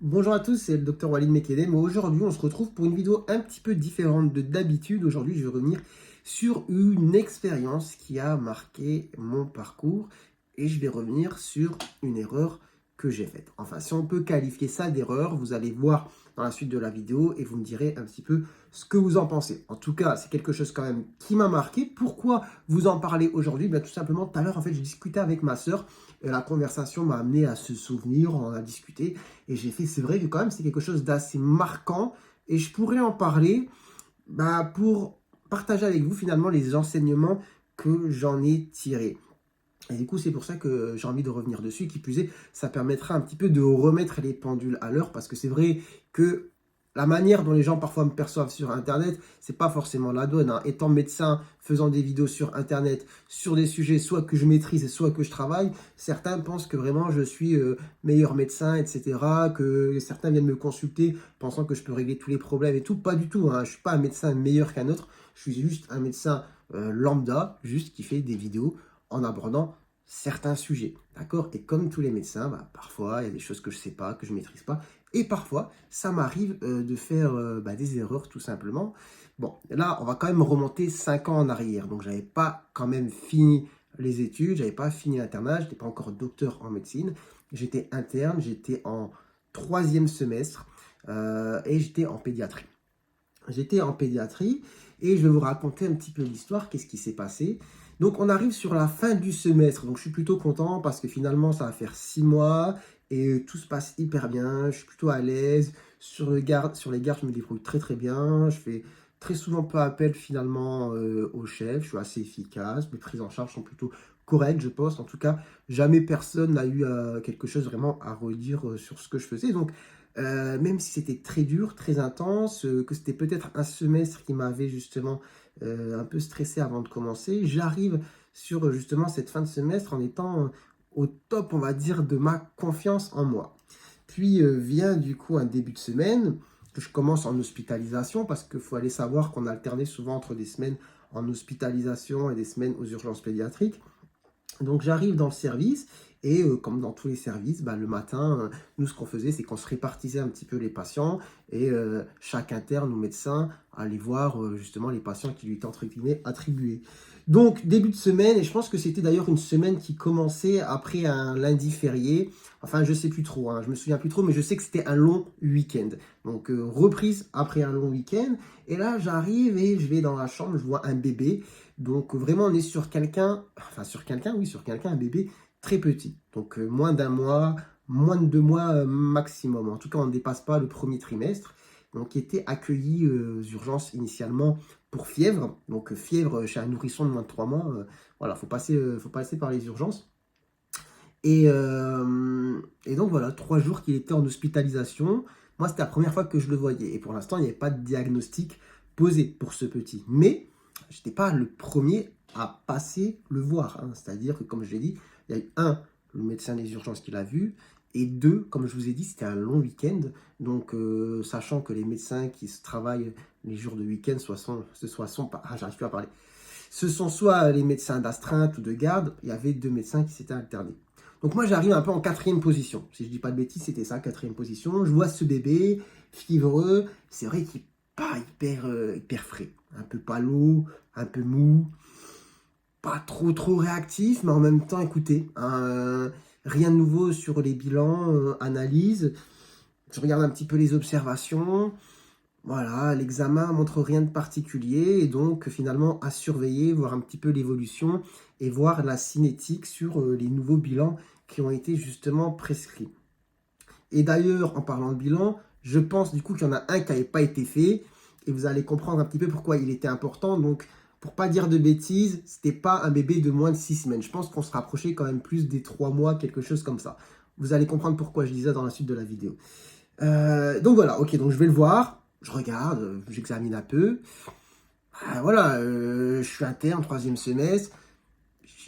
Bonjour à tous, c'est le docteur Walid Mekedem. Aujourd'hui, on se retrouve pour une vidéo un petit peu différente de d'habitude. Aujourd'hui, je vais revenir sur une expérience qui a marqué mon parcours et je vais revenir sur une erreur que j'ai faite. Enfin, si on peut qualifier ça d'erreur, vous allez voir dans la suite de la vidéo et vous me direz un petit peu ce que vous en pensez. En tout cas, c'est quelque chose quand même qui m'a marqué. Pourquoi vous en parlez aujourd'hui? Tout simplement, tout à l'heure, en fait, j'ai discuté avec ma sœur et la conversation m'a amené à se souvenir, on a discuté. Et j'ai fait, c'est vrai que quand même, c'est quelque chose d'assez marquant. Et je pourrais en parler pour partager avec vous finalement les enseignements que j'en ai tirés. Et du coup, c'est pour ça que j'ai envie de revenir dessus. Qui plus est, ça permettra un petit peu de remettre les pendules à l'heure. Parce que c'est vrai que la manière dont les gens parfois me perçoivent sur Internet, c'est pas forcément la bonne. Étant médecin, faisant des vidéos sur Internet, sur des sujets soit que je maîtrise, soit que je travaille, certains pensent que vraiment je suis meilleur médecin, etc. Que certains viennent me consulter pensant que je peux régler tous les problèmes et tout. Pas du tout. Je suis pas un médecin meilleur qu'un autre. Je suis juste un médecin lambda, juste qui fait des vidéos en abordant certains sujets, d'accord? Et comme tous les médecins, parfois, il y a des choses que je ne sais pas, que je ne maîtrise pas, et parfois, ça m'arrive de faire des erreurs, tout simplement. Bon, là, on va quand même remonter 5 ans en arrière, donc je n'avais pas quand même fini les études, je n'avais pas fini l'internat, je n'étais pas encore docteur en médecine, j'étais interne, j'étais en troisième semestre, et j'étais en pédiatrie. J'étais en pédiatrie et je vais vous raconter un petit peu l'histoire, qu'est-ce qui s'est passé. Donc on arrive sur la fin du semestre, donc je suis plutôt content parce que finalement ça va faire 6 mois et tout se passe hyper bien, je suis plutôt à l'aise. Sur les gardes, je me débrouille très très bien, je fais très souvent peu appel finalement au chef, je suis assez efficace, mes prises en charge sont plutôt correctes je pense. En tout cas, jamais personne n'a eu quelque chose vraiment à redire sur ce que je faisais. Donc même si c'était très dur, très intense, que c'était peut-être un semestre qui m'avait justement un peu stressé avant de commencer, j'arrive sur justement cette fin de semestre en étant au top, on va dire, de ma confiance en moi. Puis vient du coup un début de semaine que je commence en hospitalisation parce qu'il faut aller savoir qu'on alternait souvent entre des semaines en hospitalisation et des semaines aux urgences pédiatriques. Donc j'arrive dans le service et comme dans tous les services, le matin, nous ce qu'on faisait, c'est qu'on se répartissait un petit peu les patients et chaque interne ou médecin allait voir justement les patients qui lui étaient entre guillemets attribués. Donc début de semaine, et je pense que c'était d'ailleurs une semaine qui commençait après un lundi férié, enfin je sais plus trop, je me souviens plus trop, mais je sais que c'était un long week-end. Donc reprise après un long week-end, et là j'arrive et je vais dans la chambre, je vois un bébé. Donc vraiment, on est sur quelqu'un, un bébé très petit. Donc moins d'un mois, moins de 2 mois maximum. En tout cas, on ne dépasse pas le premier trimestre. Donc, qui était accueilli aux urgences initialement pour fièvre. Donc fièvre chez un nourrisson de moins de 3 mois. Voilà, faut passer par les urgences. Et donc voilà, 3 jours qu'il était en hospitalisation. Moi, c'était la première fois que je le voyais. Et pour l'instant, il n'y avait pas de diagnostic posé pour ce petit. Mais je n'étais pas le premier à passer le voir. C'est-à-dire que, comme je l'ai dit, il y a eu le médecin des urgences qui l'a vu. Et deux, comme je vous ai dit, c'était un long week-end. Donc, sachant que les médecins qui se travaillent les jours de week-end, j'arrive plus à parler. Ce sont soit les médecins d'astreinte ou de garde. Il y avait 2 médecins qui s'étaient alternés. Donc moi, j'arrive un peu en 4e position. Si je dis pas de bêtises, c'était ça, 4e position. Je vois ce bébé, fiévreux. C'est vrai qu'il n'est pas hyper frais. Un peu palo, un peu mou. Pas trop réactif, mais en même temps, écoutez, rien de nouveau sur les bilans, analyse. Je regarde un petit peu les observations. Voilà, l'examen montre rien de particulier et donc finalement à surveiller, voir un petit peu l'évolution et voir la cinétique sur les nouveaux bilans qui ont été justement prescrits. Et d'ailleurs, en parlant de bilan, je pense du coup qu'il y en a un qui n'avait pas été fait et vous allez comprendre un petit peu pourquoi il était important. Donc, pour pas dire de bêtises, c'était pas un bébé de moins de 6 semaines. Je pense qu'on se rapprochait quand même plus des 3 mois, quelque chose comme ça. Vous allez comprendre pourquoi je dis ça dans la suite de la vidéo. Donc voilà, ok, donc je vais le voir, je regarde, j'examine un peu. Voilà, je suis interne, 3e semestre.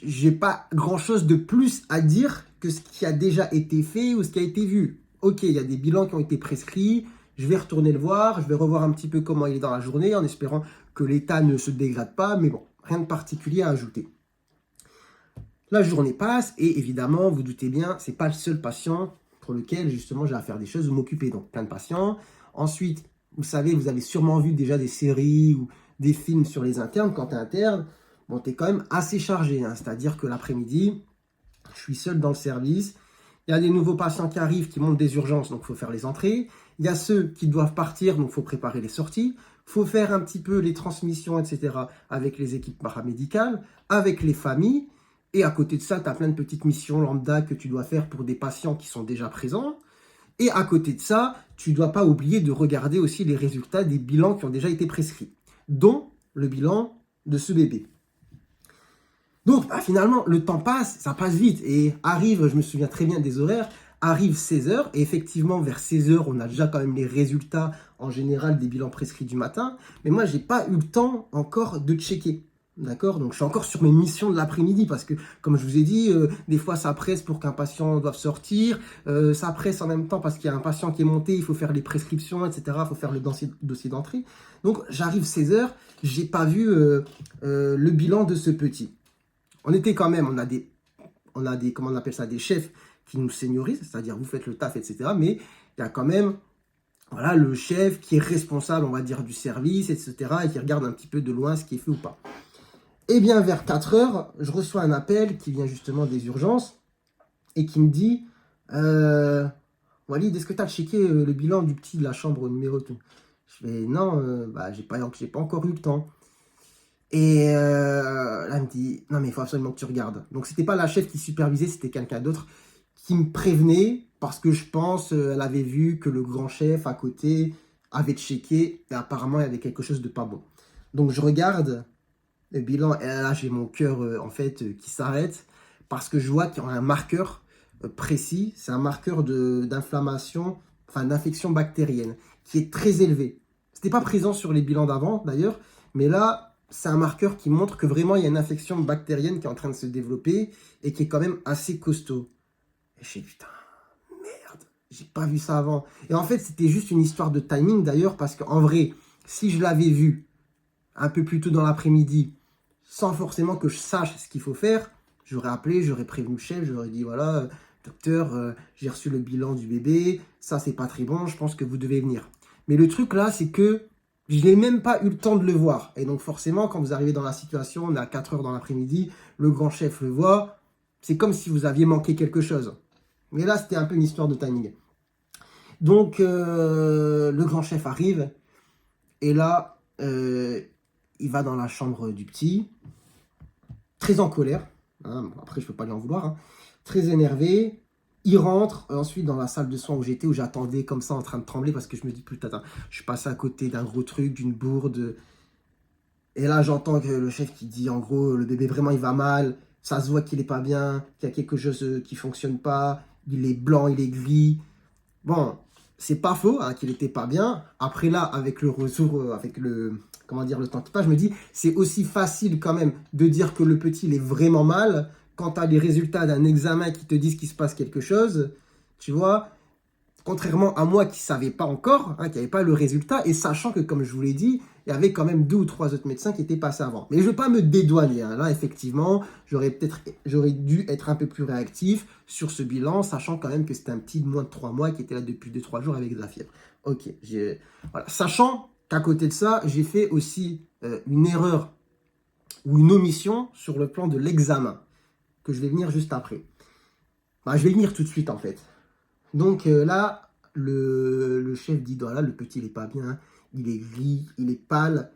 J'ai pas grand chose de plus à dire que ce qui a déjà été fait ou ce qui a été vu. Ok, il y a des bilans qui ont été prescrits, je vais retourner le voir, je vais revoir un petit peu comment il est dans la journée en espérant que l'état ne se dégrade pas, mais bon, rien de particulier à ajouter. La journée passe et évidemment, vous doutez bien, c'est pas le seul patient pour lequel justement j'ai à faire des choses ou m'occuper. Donc plein de patients. Ensuite, vous savez, vous avez sûrement vu déjà des séries ou des films sur les internes. Quand tu es interne, bon, tu es quand même assez chargé, hein. C'est-à-dire que l'après-midi, je suis seul dans le service. Il y a des nouveaux patients qui arrivent, qui montent des urgences, donc il faut faire les entrées. Il y a ceux qui doivent partir, donc il faut préparer les sorties. Il faut faire un petit peu les transmissions, etc. avec les équipes paramédicales, avec les familles. Et à côté de ça, tu as plein de petites missions lambda que tu dois faire pour des patients qui sont déjà présents. Et à côté de ça, tu ne dois pas oublier de regarder aussi les résultats des bilans qui ont déjà été prescrits, dont le bilan de ce bébé. Donc finalement, le temps passe, ça passe vite. Et arrive, je me souviens très bien des horaires, arrive 16h. Et effectivement, vers 16h, on a déjà quand même les résultats en général des bilans prescrits du matin. Mais moi, je n'ai pas eu le temps encore de checker. D'accord? Donc, je suis encore sur mes missions de l'après-midi parce que, comme je vous ai dit, des fois, ça presse pour qu'un patient doive sortir. Ça presse en même temps parce qu'il y a un patient qui est monté, il faut faire les prescriptions, etc. Il faut faire le dossier d'entrée. Donc, j'arrive 16h, je n'ai pas vu le bilan de ce petit. On était quand même, on a des, comment on appelle ça, des chefs qui nous seniorisent, c'est-à-dire vous faites le taf, etc. Mais il y a quand même, voilà, le chef qui est responsable, on va dire, du service, etc. et qui regarde un petit peu de loin ce qui est fait ou pas. Et bien, vers 4 heures, je reçois un appel qui vient justement des urgences et qui me dit Walid, est-ce que tu as checké le bilan du petit de la chambre numéro 2 ? Je fais non, j'ai pas encore eu le temps. Et là, elle me dit non, mais il faut absolument que tu regardes. Donc, c'était pas la chef qui supervisait, c'était quelqu'un d'autre qui me prévenait parce que je pense elle avait vu que le grand chef à côté avait checké et apparemment il y avait quelque chose de pas bon. Donc, je regarde le bilan et là, j'ai mon cœur qui s'arrête parce que je vois qu'il y a un marqueur précis. C'est un marqueur d'inflammation, enfin d'infection bactérienne qui est très élevé. C'était pas présent sur les bilans d'avant d'ailleurs, mais là, c'est un marqueur qui montre que vraiment il y a une infection bactérienne qui est en train de se développer et qui est quand même assez costaud. Et je dis putain, merde, j'ai pas vu ça avant. Et en fait, c'était juste une histoire de timing d'ailleurs, parce qu'en vrai, si je l'avais vu un peu plus tôt dans l'après-midi, sans forcément que je sache ce qu'il faut faire, j'aurais appelé, j'aurais prévenu le chef, j'aurais dit voilà, docteur, j'ai reçu le bilan du bébé, ça c'est pas très bon, je pense que vous devez venir. Mais le truc là, c'est que je n'ai même pas eu le temps de le voir. Et donc forcément, quand vous arrivez dans la situation, on est à 4 heures dans l'après-midi, le grand chef le voit, c'est comme si vous aviez manqué quelque chose. Mais là, c'était un peu une histoire de timing. Donc, le grand chef arrive, et là, il va dans la chambre du petit, très en colère. Hein, après, je ne peux pas lui en vouloir. Hein, très énervé. Il rentre ensuite dans la salle de soins où j'étais, où j'attendais comme ça en train de trembler parce que je me dis, putain, je suis passé à côté d'un gros truc, d'une bourde. Et là, j'entends que le chef qui dit, en gros, le bébé vraiment, il va mal. Ça se voit qu'il est pas bien, qu'il y a quelque chose qui fonctionne pas. Il est blanc, il est gris. Bon, c'est pas faux hein, qu'il était pas bien. Après là, avec le retour, avec le, comment dire, le temps qui passe, je me dis, c'est aussi facile quand même de dire que le petit, il est vraiment mal quand tu as les résultats d'un examen qui te disent qu'il se passe quelque chose, tu vois, contrairement à moi qui ne savais pas encore, hein, qui n'avait pas le résultat, et sachant que, comme je vous l'ai dit, il y avait quand même 2 ou 3 autres médecins qui étaient passés avant. Mais je ne veux pas me dédouaner. Hein. Là, effectivement, j'aurais dû être un peu plus réactif sur ce bilan, sachant quand même que c'était un petit de moins de 3 mois qui était là depuis 2-3 jours avec de la fièvre. Ok, voilà. Sachant qu'à côté de ça, j'ai fait aussi une erreur ou une omission sur le plan de l'examen, que je vais venir juste après. Je vais venir tout de suite en fait. Donc là, le chef dit, voilà, le petit il est pas bien, il est gris, il est pâle,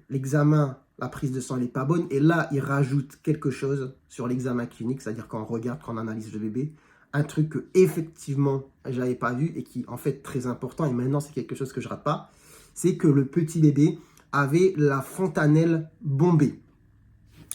l'examen, la prise de sang elle est pas bonne, et là il rajoute quelque chose sur l'examen clinique, c'est-à-dire quand on regarde, quand on analyse le bébé, un truc que effectivement j'avais pas vu et qui en fait très important, et maintenant c'est quelque chose que je rate pas, c'est que le petit bébé avait la fontanelle bombée.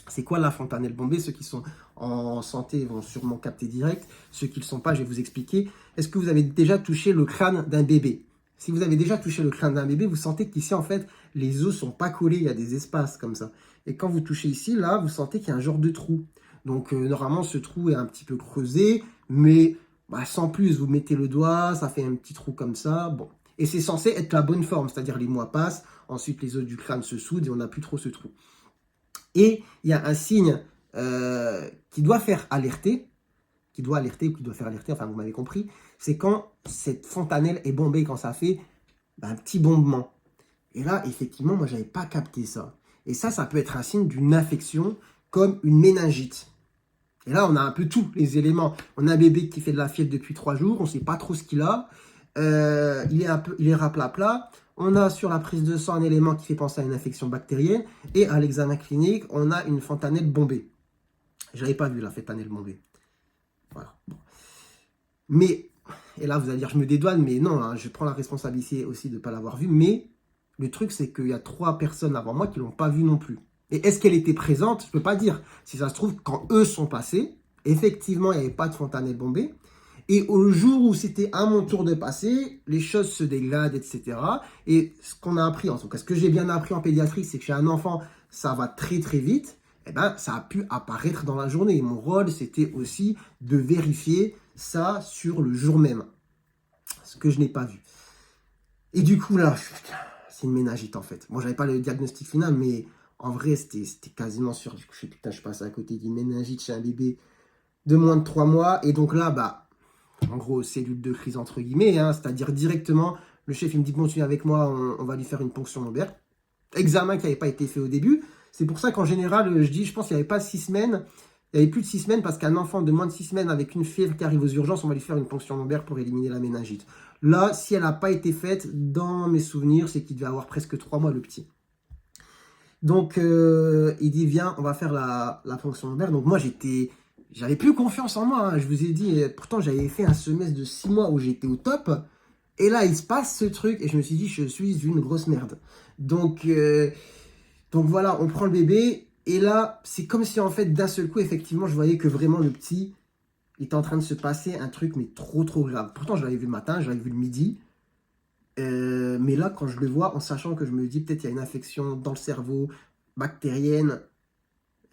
C'est quoi la fontanelle bombée? Ceux qui sont en santé vont sûrement capter direct. Ceux qui ne le sont pas, je vais vous expliquer. Est-ce que vous avez déjà touché le crâne d'un bébé? Si vous avez déjà touché le crâne d'un bébé, vous sentez qu'ici, en fait, les os ne sont pas collés. Il y a des espaces comme ça. Et quand vous touchez ici, là, vous sentez qu'il y a un genre de trou. Donc, normalement, ce trou est un petit peu creusé. Mais sans plus, vous mettez le doigt, ça fait un petit trou comme ça. Bon. Et c'est censé être la bonne forme. C'est-à-dire, les mois passent. Ensuite, les os du crâne se soudent et on n'a plus trop ce trou. Et il y a un signe qui doit faire alerter, qui doit alerter ou qui doit faire alerter, enfin vous m'avez compris, c'est quand cette fontanelle est bombée, quand ça fait un petit bombement. Et là, effectivement, moi, je n'avais pas capté ça. Et ça peut être un signe d'une infection comme une méningite. Et là, on a un peu tous les éléments. On a un bébé qui fait de la fièvre depuis 3 jours, on ne sait pas trop ce qu'il a. Il est raplapla. On a sur la prise de sang un élément qui fait penser à une infection bactérienne. Et à l'examen clinique, on a une fontanelle bombée. Je n'avais pas vu la fontanelle bombée. Voilà. Bon. Mais, et là, vous allez dire, je me dédouane, mais non, hein, je prends la responsabilité aussi de ne pas l'avoir vu. Mais le truc, c'est qu'il y a 3 personnes avant moi qui ne l'ont pas vu non plus. Et est-ce qu'elle était présente? Je ne peux pas dire. Si ça se trouve, quand eux sont passés, effectivement, il n'y avait pas de fontanelle bombée. Et au jour où c'était à mon tour de passer, les choses se dégradent, etc. Et ce qu'on a appris, en tout cas, ce que j'ai bien appris en pédiatrie, c'est que chez un enfant, ça va très très vite. Eh ben, ça a pu apparaître dans la journée. Et mon rôle, c'était aussi de vérifier ça sur le jour même. Ce que je n'ai pas vu. Et du coup, là, c'est une méningite en fait. Bon, j'avais pas le diagnostic final, mais en vrai, c'était quasiment sûr. Du coup, je passe à côté d'une méningite chez un bébé de moins de 3 mois. Et donc là, en gros, cellule de crise entre guillemets, hein, c'est-à-dire directement, le chef il me dit bon, tu viens avec moi, on va lui faire une ponction lombaire. Examen qui n'avait pas été fait au début. C'est pour ça qu'en général, je pense qu'il n'y avait pas 6 semaines. Il y avait plus de 6 semaines parce qu'un enfant de moins de 6 semaines avec une fièvre qui arrive aux urgences, on va lui faire une ponction lombaire pour éliminer la méningite. Là, si elle n'a pas été faite, dans mes souvenirs, c'est qu'il devait avoir presque 3 mois le petit. Donc, il dit viens, on va faire la ponction lombaire. Donc moi, j'avais plus confiance en moi, hein. Je vous ai dit, pourtant j'avais fait un semestre de 6 mois où j'étais au top. Et là, il se passe ce truc et je me suis dit, je suis une grosse merde. Donc voilà, on prend le bébé. Et là, c'est comme si en fait, d'un seul coup, effectivement, je voyais que vraiment le petit était en train de se passer un truc, mais trop grave. Pourtant, je l'avais vu le matin, je l'avais vu le midi. Mais là, quand je le vois, en sachant que je me dis peut-être il y a une infection dans le cerveau, bactérienne,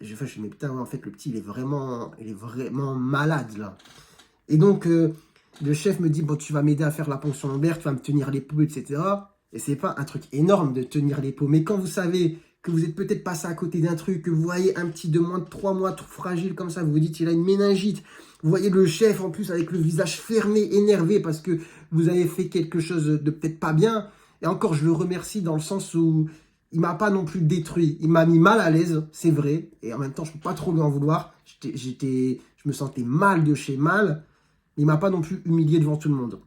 je me dis, mais putain, en fait, le petit, il est vraiment malade, là. Et donc, le chef me dit, bon, tu vas m'aider à faire la ponction lombaire, tu vas me tenir les peaux, etc. Et c'est pas un truc énorme de tenir les peaux. Mais quand vous savez que vous êtes peut-être passé à côté d'un truc, que vous voyez un petit de moins de 3 mois, tout fragile comme ça, vous vous dites, il a une méningite. Vous voyez le chef, en plus, avec le visage fermé, énervé, parce que vous avez fait quelque chose de peut-être pas bien. Et encore, je le remercie dans le sens où il m'a pas non plus détruit. Il m'a mis mal à l'aise, c'est vrai. Et en même temps, je peux pas trop lui en vouloir. Je me sentais mal de chez mal. Il m'a pas non plus humilié devant tout le monde.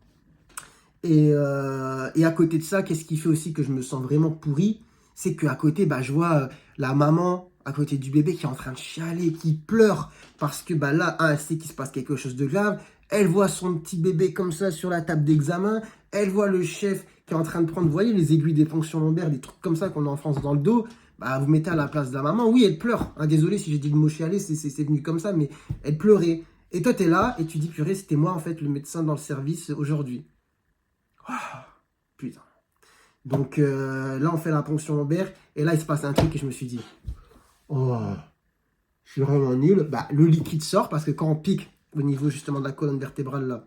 Et à côté de ça, qu'est-ce qui fait aussi que je me sens vraiment pourri? C'est qu'à côté, je vois la maman à côté du bébé qui est en train de chialer, qui pleure. Parce que là, elle sait qu'il se passe quelque chose de grave. Elle voit son petit bébé comme ça sur la table d'examen. Elle voit le chef qui est en train de prendre, vous voyez, les aiguilles des ponctions lombaires, des trucs comme ça qu'on a en France dans le dos. Vous mettez à la place de la maman. Oui, elle pleure. Hein, désolé si j'ai dit le mot chialer, c'est venu comme ça, mais elle pleurait. Et toi, tu es là et tu dis, purée, c'était moi, en fait, le médecin dans le service aujourd'hui. Oh, putain. Donc là, on fait la ponction lombaire. Et là, il se passe un truc et je me suis dit, oh, je suis vraiment nul. Le liquide sort parce que quand on pique au niveau justement de la colonne vertébrale, là,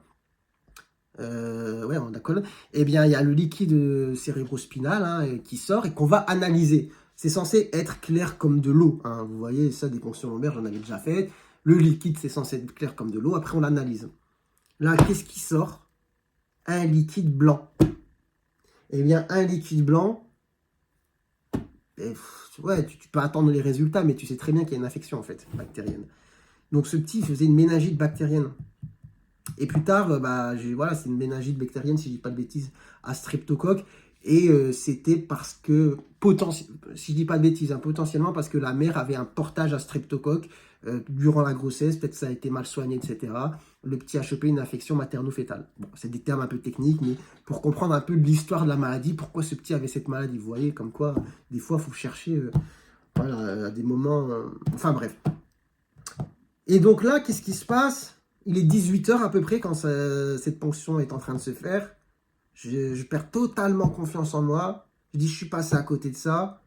de la colonne, eh bien, il y a le liquide cérébrospinal qui sort et qu'on va analyser. C'est censé être clair comme de l'eau. Hein. Vous voyez, ça, des ponctions lombaires, j'en avais déjà fait. Le liquide, c'est censé être clair comme de l'eau. Après, on l'analyse. Là, qu'est-ce qui sort? Un liquide blanc. Eh bien, un liquide blanc, tu peux attendre les résultats, mais tu sais très bien qu'il y a une infection, en fait, bactérienne. Donc, ce petit faisait une méningite bactérienne. Et plus tard, c'est une méningite bactérienne, si je ne dis pas de bêtises, à streptocoque. Et c'était parce que, si je ne dis pas de bêtises, potentiellement parce que la mère avait un portage à streptocoque durant la grossesse, peut-être ça a été mal soigné, etc. Le petit a chopé une infection materno-fétale. Bon, c'est des termes un peu techniques, mais pour comprendre un peu l'histoire de la maladie, pourquoi ce petit avait cette maladie, vous voyez, comme quoi, des fois, il faut chercher à des moments... Enfin, bref. Et donc là, qu'est-ce qui se passe? Il est 18 h à peu près quand cette ponction est en train de se faire. Je perds totalement confiance en moi. Je dis, je suis passé à côté de ça.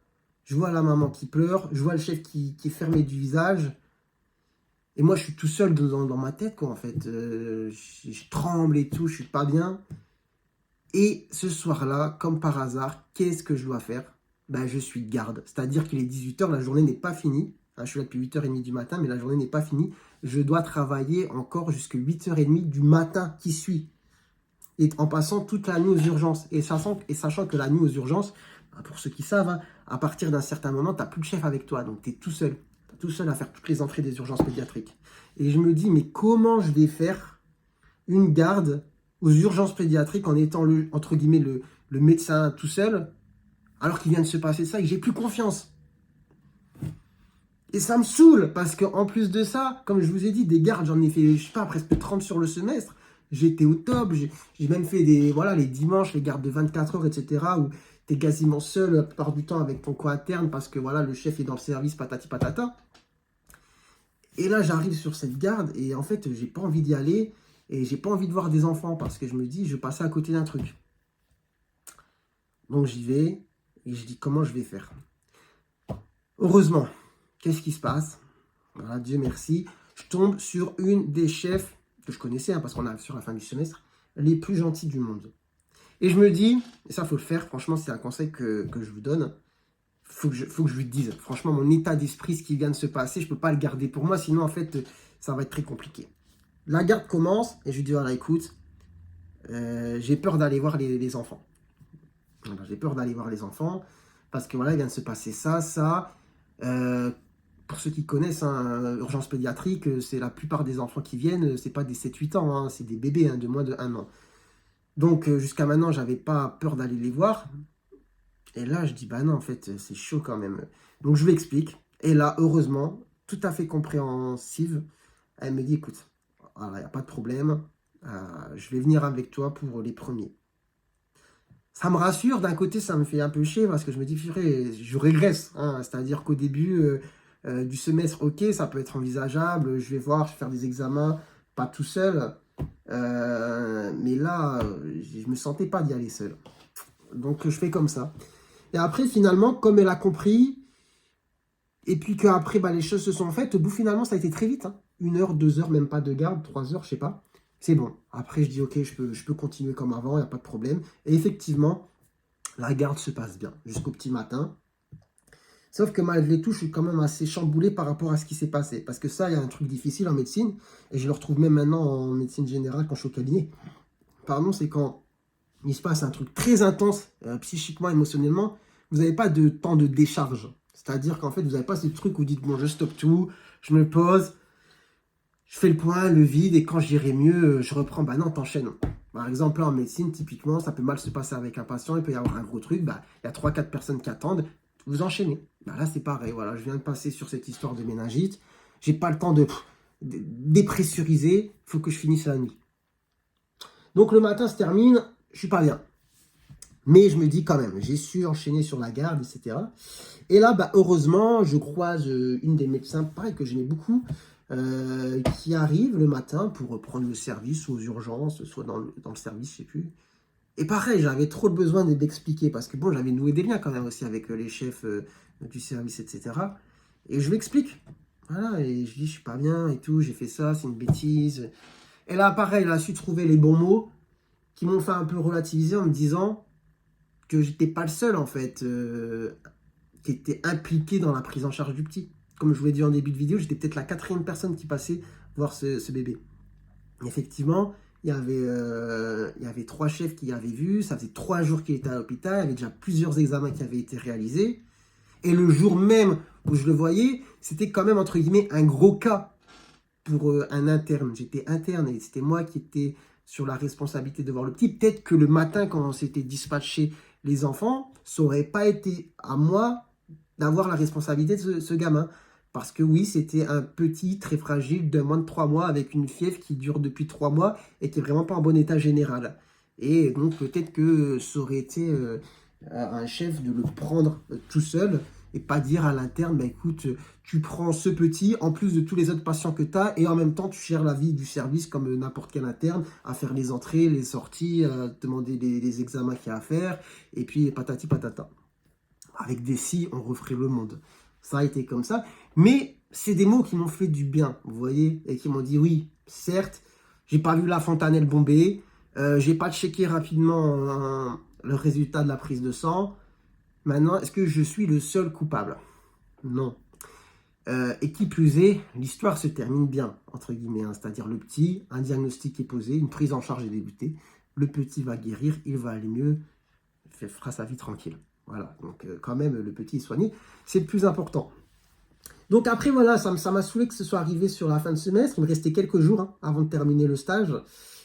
Je vois la maman qui pleure. Je vois le chef qui est fermé du visage. Et moi, je suis tout seul dans ma tête, quoi, en fait. Je tremble et tout, je suis pas bien. Et ce soir-là, comme par hasard, qu'est-ce que je dois faire? Je suis de garde. C'est-à-dire qu'il est 18 h, la journée n'est pas finie. Je suis là depuis 8h30 du matin, mais la journée n'est pas finie. je dois travailler encore jusqu'à 8h30 du matin qui suit. Et en passant toute la nuit aux urgences. Et sachant que la nuit aux urgences, pour ceux qui savent, hein, à partir d'un certain moment, tu n'as plus de chef avec toi. Donc tu es tout seul. Tu es tout seul à faire toutes les entrées des urgences pédiatriques. Et je me dis, mais comment je vais faire une garde aux urgences pédiatriques en étant, entre guillemets, le médecin tout seul, alors qu'il vient de se passer ça et que j'ai plus confiance. Et ça me saoule, parce qu'en plus de ça, comme je vous ai dit, des gardes, j'en ai fait, je sais pas, presque 30 sur le semestre. J'étais au top, j'ai même fait les dimanches, les gardes de 24 heures, etc., où tu es quasiment seul la plupart du temps avec ton co-interne, parce que voilà, le chef est dans le service, patati patata. Et là, j'arrive sur cette garde, et en fait, j'ai pas envie d'y aller, et j'ai pas envie de voir des enfants, parce que je me dis, je passais à côté d'un truc. Donc j'y vais, et je dis, comment je vais faire? Heureusement, qu'est-ce qui se passe? Voilà, Dieu merci, je tombe sur une des chefs que je connaissais, hein, parce qu'on arrive sur la fin du semestre, les plus gentils du monde. Et je me dis, et ça faut le faire, franchement c'est un conseil que je vous donne, faut que je lui dise, franchement mon état d'esprit, ce qui vient de se passer, je ne peux pas le garder pour moi, sinon en fait ça va être très compliqué. La garde commence, et je lui dis, voilà écoute, j'ai peur d'aller voir les enfants. J'ai peur d'aller voir les enfants, parce que voilà, il vient de se passer ça. Pour ceux qui connaissent, hein, urgence pédiatrique, c'est la plupart des enfants qui viennent, c'est pas des 7-8 ans, hein, c'est des bébés hein, de moins de 1 an. Donc jusqu'à maintenant, j'avais pas peur d'aller les voir. Et là, je dis, bah non, en fait, c'est chaud quand même. Donc je lui explique. Et là, heureusement, tout à fait compréhensive, elle me dit, écoute, il n'y a pas de problème, je vais venir avec toi pour les premiers. Ça me rassure, d'un côté, ça me fait un peu chier parce que je me dis, purée, je régresse. Hein, c'est-à-dire qu'au début du semestre, ok, ça peut être envisageable, je vais voir, je vais faire des examens, pas tout seul. Mais là, je me sentais pas d'y aller seul. Donc, je fais comme ça. Et après, finalement, comme elle a compris, et puis qu'après, bah, les choses se sont faites, au bout, finalement, ça a été très vite. Hein. 1 heure, 2 heures, même pas de garde, 3 heures, je sais pas. C'est bon. Après, je dis, ok, je peux continuer comme avant, il n'y a pas de problème. Et effectivement, la garde se passe bien jusqu'au petit matin. Sauf que malgré tout, je suis quand même assez chamboulé par rapport à ce qui s'est passé. Parce que ça, il y a un truc difficile en médecine. Et je le retrouve même maintenant en médecine générale quand je suis au cabinet. Pardon, c'est quand il se passe un truc très intense, psychiquement, émotionnellement, vous n'avez pas de temps de décharge. C'est-à-dire qu'en fait, vous n'avez pas ce truc où vous dites, bon, je stoppe tout, je me pose, je fais le point, le vide, et quand j'irai mieux, je reprends. Bah non, t'enchaînes. Par exemple, là, en médecine, typiquement, ça peut mal se passer avec un patient, il peut y avoir un gros truc, bah, il y a 3-4 personnes qui attendent, vous enchaînez. Bah là, c'est pareil, voilà, je viens de passer sur cette histoire de méningite, j'ai pas le temps de dépressuriser, il faut que je finisse la nuit. Donc le matin se termine, je suis pas bien. Mais je me dis quand même, j'ai su enchaîner sur la garde, etc. Et là, bah, heureusement, je croise une des médecins, pareil, que j'aimais beaucoup, qui arrive le matin pour prendre le service aux urgences, soit dans le service, je sais plus. Et pareil, j'avais trop besoin d'expliquer, parce que bon, j'avais noué des liens quand même aussi avec les chefs du service, etc. Et je lui explique. Voilà, et je dis, je suis pas bien et tout, j'ai fait ça, c'est une bêtise. Et là, pareil, elle a su trouver les bons mots qui m'ont fait un peu relativiser en me disant que j'étais pas le seul, en fait, qui était impliqué dans la prise en charge du petit. Comme je vous l'ai dit en début de vidéo, j'étais peut-être la 4e personne qui passait voir ce bébé. Effectivement, il y avait 3 chefs qui l'avaient vu, ça faisait 3 jours qu'il était à l'hôpital, il y avait déjà plusieurs examens qui avaient été réalisés. Et le jour même où je le voyais, c'était quand même, entre guillemets, un gros cas pour un interne. J'étais interne et c'était moi qui étais sur la responsabilité de voir le petit. Peut-être que le matin, quand on s'était dispatché les enfants, ça n'aurait pas été à moi d'avoir la responsabilité de ce gamin. Parce que oui, c'était un petit très fragile de moins de 3 mois avec une fièvre qui dure depuis 3 mois et qui n'est vraiment pas en bon état général. Et donc peut-être que ça aurait été un chef de le prendre tout seul et pas dire à l'interne, bah, écoute, tu prends ce petit en plus de tous les autres patients que tu as et en même temps tu gères la vie du service comme n'importe quel interne, à faire les entrées, les sorties, à demander les examens qu'il y a à faire et puis patati patata. Avec des si, on referait le monde. Ça a été comme ça. Mais c'est des mots qui m'ont fait du bien, vous voyez, et qui m'ont dit, oui, certes, j'ai pas vu la fontanelle bomber, j'ai pas checké rapidement le résultat de la prise de sang. Maintenant, est-ce que je suis le seul coupable? Non. Et qui plus est, l'histoire se termine bien, entre guillemets, hein. C'est-à-dire le petit, un diagnostic est posé, une prise en charge est débutée, le petit va guérir, il va aller mieux, il fera sa vie tranquille. Voilà, donc quand même, le petit est soigné, c'est le plus important. Donc après, voilà, ça m'a saoulé que ce soit arrivé sur la fin de semestre. Il me restait quelques jours hein, avant de terminer le stage.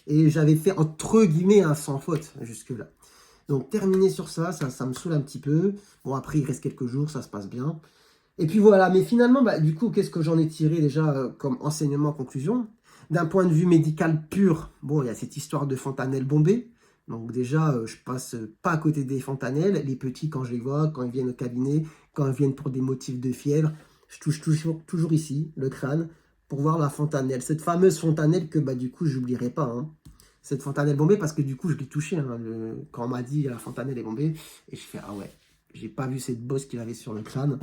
Et j'avais fait, entre guillemets, un sans faute jusque-là. Donc terminer sur ça me saoule un petit peu. Bon, après, il reste quelques jours, ça se passe bien. Et puis voilà, mais finalement, bah, du coup, qu'est-ce que j'en ai tiré déjà comme enseignement, conclusion? D'un point de vue médical pur, bon, il y a cette histoire de fontanelles bombées. Donc déjà, je passe pas à côté des fontanelles. Les petits, quand je les vois, quand ils viennent au cabinet, quand ils viennent pour des motifs de fièvre, je touche toujours ici, le crâne, pour voir la fontanelle. Cette fameuse fontanelle que bah, du coup, j'oublierai pas. Hein. Cette fontanelle bombée, parce que du coup, je l'ai touchée hein, quand on m'a dit la fontanelle est bombée. Et je fais, ah ouais, j'ai pas vu cette bosse qu'il avait sur le crâne.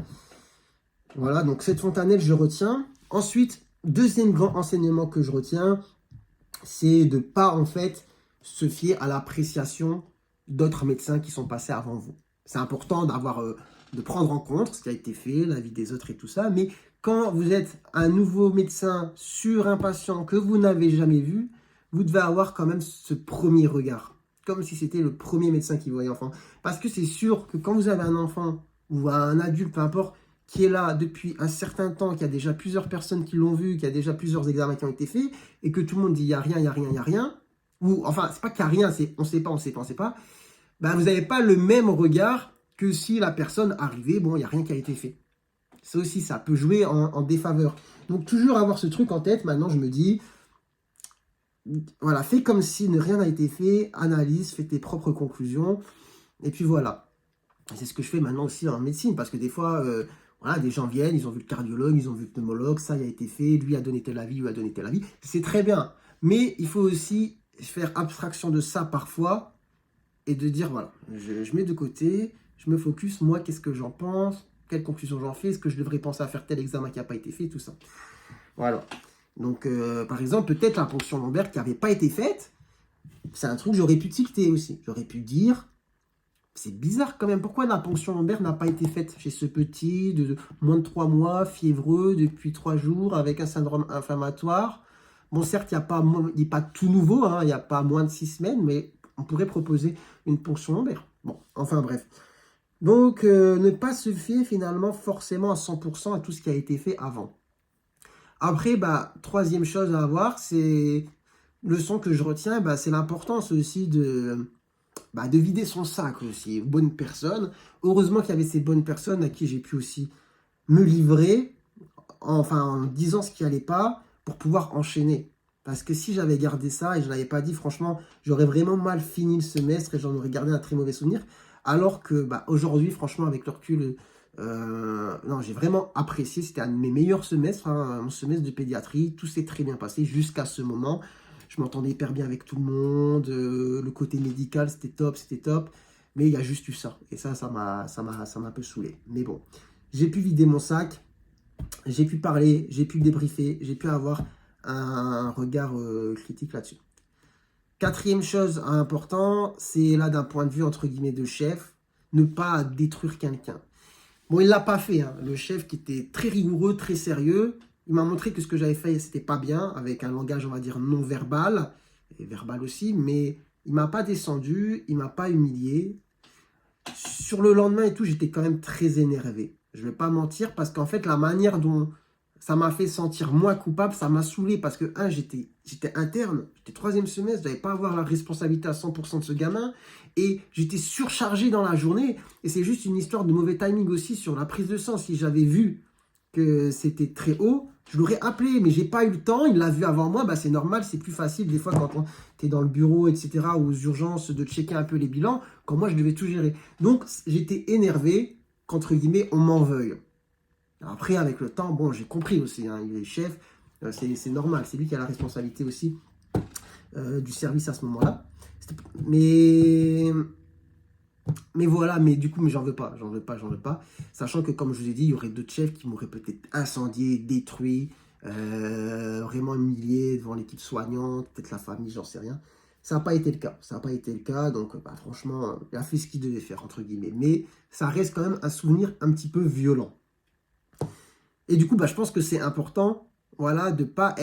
Voilà, donc cette fontanelle, je retiens. Ensuite, deuxième grand enseignement que je retiens, c'est de ne pas, en fait, se fier à l'appréciation d'autres médecins qui sont passés avant vous. C'est important de prendre en compte ce qui a été fait, l'avis des autres et tout ça, mais quand vous êtes un nouveau médecin sur un patient que vous n'avez jamais vu, vous devez avoir quand même ce premier regard, comme si c'était le premier médecin qui voyait l'enfant. Parce que c'est sûr que quand vous avez un enfant ou un adulte, peu importe, qui est là depuis un certain temps, qu'il y a déjà plusieurs personnes qui l'ont vu, qu'il y a déjà plusieurs examens qui ont été faits, et que tout le monde dit il n'y a rien, il n'y a rien, il n'y a rien, ou enfin, c'est pas qu'il n'y a rien, c'est on ne sait pas, on ne sait pas, on ne sait pas, ben, vous n'avez pas le même regard que si la personne arrivait, bon, il n'y a rien qui a été fait. Ça aussi, ça peut jouer en défaveur. Donc, toujours avoir ce truc en tête, maintenant, je me dis, voilà, fais comme si rien n'a été fait, analyse, fais tes propres conclusions, et puis voilà. C'est ce que je fais maintenant aussi en médecine, parce que des fois, voilà, des gens viennent, ils ont vu le cardiologue, ils ont vu le pneumologue, ça a été fait, lui a donné tel avis, lui a donné tel avis. C'est très bien. Mais il faut aussi faire abstraction de ça parfois et de dire, voilà, je mets de côté, je me focus, moi, qu'est-ce que j'en pense, quelles conclusions j'en fais, est-ce que je devrais penser à faire tel examen qui n'a pas été fait, tout ça. Voilà. Donc, par exemple, peut-être la ponction lombaire qui n'avait pas été faite, c'est un truc que j'aurais pu tilter aussi. J'aurais pu dire, c'est bizarre quand même. Pourquoi la ponction lombaire n'a pas été faite chez ce petit de moins de 3 mois, fiévreux depuis 3 jours, avec un syndrome inflammatoire? Bon, certes, il n'est pas tout nouveau, hein, il n'y a pas moins de 6 semaines, mais on pourrait proposer une ponction lombaire. Bon, enfin bref. Donc, ne pas se fier finalement forcément à 100% à tout ce qui a été fait avant. Après, bah, troisième chose à avoir, c'est leçon que je retiens, bah, c'est l'importance aussi de vider son sac aussi, bonne personne. Heureusement qu'il y avait ces bonnes personnes à qui j'ai pu aussi me livrer, en disant ce qui allait pas, pour pouvoir enchaîner. Parce que si j'avais gardé ça et je ne l'avais pas dit, franchement, j'aurais vraiment mal fini le semestre et j'en aurais gardé un très mauvais souvenir. Alors que bah, aujourd'hui, franchement, avec le recul, non, j'ai vraiment apprécié. C'était un de mes meilleurs semestres, hein, mon semestre de pédiatrie. Tout s'est très bien passé jusqu'à ce moment. Je m'entendais hyper bien avec tout le monde. Le côté médical, c'était top, c'était top. Mais il y a juste eu ça. Et ça m'a un peu saoulé. Mais bon, j'ai pu vider mon sac. J'ai pu parler, j'ai pu débriefer, j'ai pu avoir un regard critique là-dessus. Quatrième chose importante, c'est là d'un point de vue entre guillemets de chef, ne pas détruire quelqu'un. Bon, il ne l'a pas fait, hein. Le chef qui était très rigoureux, très sérieux, il m'a montré que ce que j'avais fait, c'était pas bien, avec un langage, on va dire, non verbal, et verbal aussi, mais il m'a pas descendu, il m'a pas humilié. Sur le lendemain et tout, j'étais quand même très énervé. Je vais pas mentir, parce qu'en fait, la manière dont ça m'a fait sentir moins coupable, ça m'a saoulé, parce que, j'étais interne, j'étais troisième semestre, je n'avais pas à avoir la responsabilité à 100% de ce gamin, et j'étais surchargé dans la journée, et c'est juste une histoire de mauvais timing aussi sur la prise de sang. Si j'avais vu que c'était très haut, je l'aurais appelé, mais j'ai pas eu le temps, il l'a vu avant moi, bah c'est normal, c'est plus facile des fois quand tu es dans le bureau, etc., ou aux urgences, de checker un peu les bilans, quand moi je devais tout gérer. Donc j'étais énervé qu'entre guillemets on m'en veuille. Après avec le temps, bon j'ai compris aussi, hein, il est chef, c'est normal, c'est lui qui a la responsabilité aussi du service à ce moment-là. Mais voilà, mais du coup, mais j'en veux pas, j'en veux pas, j'en veux pas. Sachant que, comme je vous ai dit, il y aurait d'autres chefs qui m'auraient peut-être incendié, détruit, vraiment humilié devant l'équipe soignante, peut-être la famille, j'en sais rien. Ça n'a pas été le cas. Ça n'a pas été le cas, donc bah, franchement, il a fait ce qu'il devait faire, entre guillemets. Mais ça reste quand même un souvenir un petit peu violent. Et du coup, bah, je pense que c'est important, voilà, de pas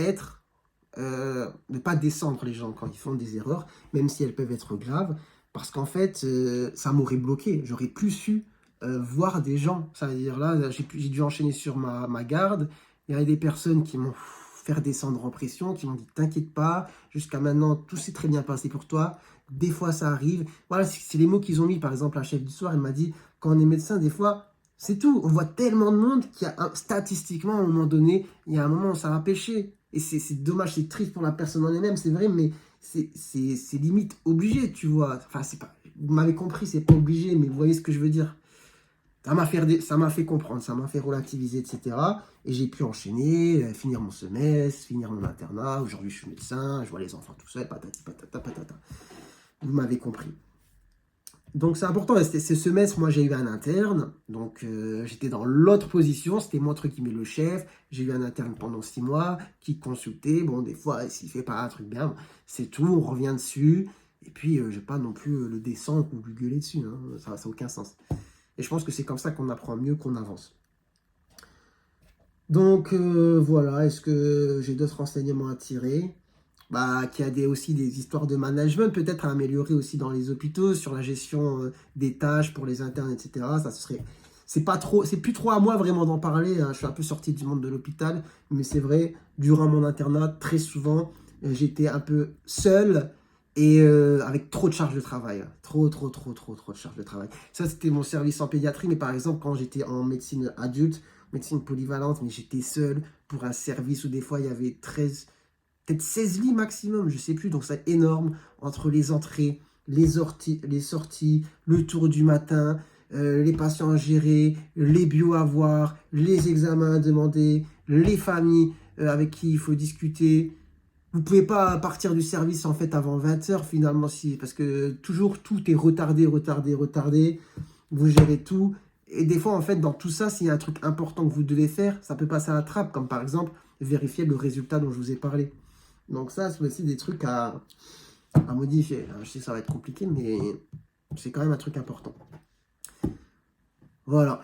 descendre les gens quand ils font des erreurs, même si elles peuvent être graves, parce qu'en fait, ça m'aurait bloqué. J'aurais plus su voir des gens. Ça veut dire là, j'ai dû enchaîner sur ma garde. Il y a des personnes qui m'ont fait descendre en pression, qui m'ont dit t'inquiète pas, jusqu'à maintenant tout s'est très bien passé pour toi. Des fois ça arrive. Voilà, c'est les mots qu'ils ont mis. Par exemple, la chef du soir, elle m'a dit quand on est médecin, des fois c'est tout. On voit tellement de monde qu'il y a statistiquement, à un moment donné, il y a un moment où ça va pêcher. Et c'est dommage, c'est triste pour la personne en elle-même, c'est vrai, mais c'est limite obligé, tu vois. Enfin, c'est pas, vous m'avez compris, c'est pas obligé, mais vous voyez ce que je veux dire. Ça m'a fait comprendre, ça m'a fait relativiser, etc. Et j'ai pu enchaîner, finir mon semestre, finir mon internat. Aujourd'hui, je suis médecin, je vois les enfants tout seul, patati patata patata. Vous m'avez compris. Donc c'est important, et ce semestre, moi j'ai eu un interne, donc j'étais dans l'autre position, c'était moi entre guillemets le chef, j'ai eu un interne pendant 6 mois qui consultait, bon des fois s'il fait pas un truc bien, bon, c'est tout, on revient dessus, et puis je vais pas non plus le descendre ou lui gueuler dessus, hein, ça n'a aucun sens. Et je pense que c'est comme ça qu'on apprend mieux, qu'on avance. Donc voilà, est-ce que j'ai d'autres renseignements à tirer? Bah, qu'il y a aussi des histoires de management, peut-être à améliorer aussi dans les hôpitaux, sur la gestion des tâches pour les internes, etc. Ça, ce serait, c'est pas trop, c'est plus trop à moi vraiment d'en parler, hein. Je suis un peu sorti du monde de l'hôpital, mais c'est vrai, durant mon internat, très souvent, j'étais un peu seul et avec trop de charges de travail, hein. Trop de charges de travail. Ça, c'était mon service en pédiatrie, mais par exemple, quand j'étais en médecine adulte, médecine polyvalente, mais j'étais seul pour un service où des fois il y avait 13, peut-être 16 lits maximum, je sais plus, donc c'est énorme, entre les entrées, les sorties, le tour du matin, les patients à gérer, les bios à voir, les examens à demander, les familles avec qui il faut discuter. Vous pouvez pas partir du service en fait avant 20 heures finalement, si, parce que toujours tout est retardé, vous gérez tout. Et des fois, en fait, dans tout ça, s'il y a un truc important que vous devez faire, ça peut passer à la trappe, comme par exemple vérifier le résultat dont je vous ai parlé. Donc ça, c'est aussi des trucs à modifier. Alors, je sais que ça va être compliqué, mais c'est quand même un truc important. Voilà.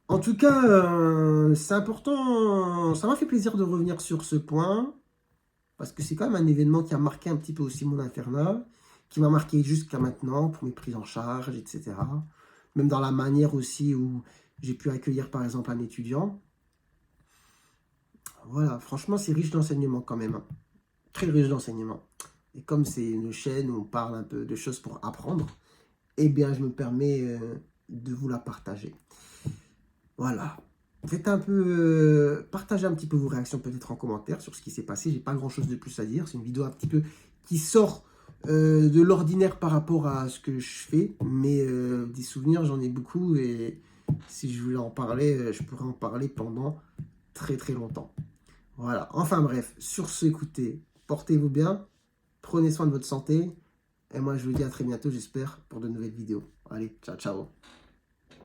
En tout cas, c'est important. Ça m'a fait plaisir de revenir sur ce point, parce que c'est quand même un événement qui a marqué un petit peu aussi mon internat, qui m'a marqué jusqu'à maintenant pour mes prises en charge, etc. Même dans la manière aussi où j'ai pu accueillir, par exemple, un étudiant. Voilà, franchement, c'est riche d'enseignements quand même, hein. Très riche d'enseignements. Et comme c'est une chaîne où on parle un peu de choses pour apprendre, eh bien, je me permets de vous la partager. Voilà. Faites un peu, partagez un petit peu vos réactions peut-être en commentaire sur ce qui s'est passé. J'ai pas grand-chose de plus à dire. C'est une vidéo un petit peu qui sort de l'ordinaire par rapport à ce que je fais. Mais des souvenirs, j'en ai beaucoup. Et si je voulais en parler, je pourrais en parler pendant très longtemps. Voilà. Enfin bref, sur ce, écoutez, portez-vous bien. Prenez soin de votre santé. Et moi, je vous dis à très bientôt, j'espère, pour de nouvelles vidéos. Allez, ciao, ciao.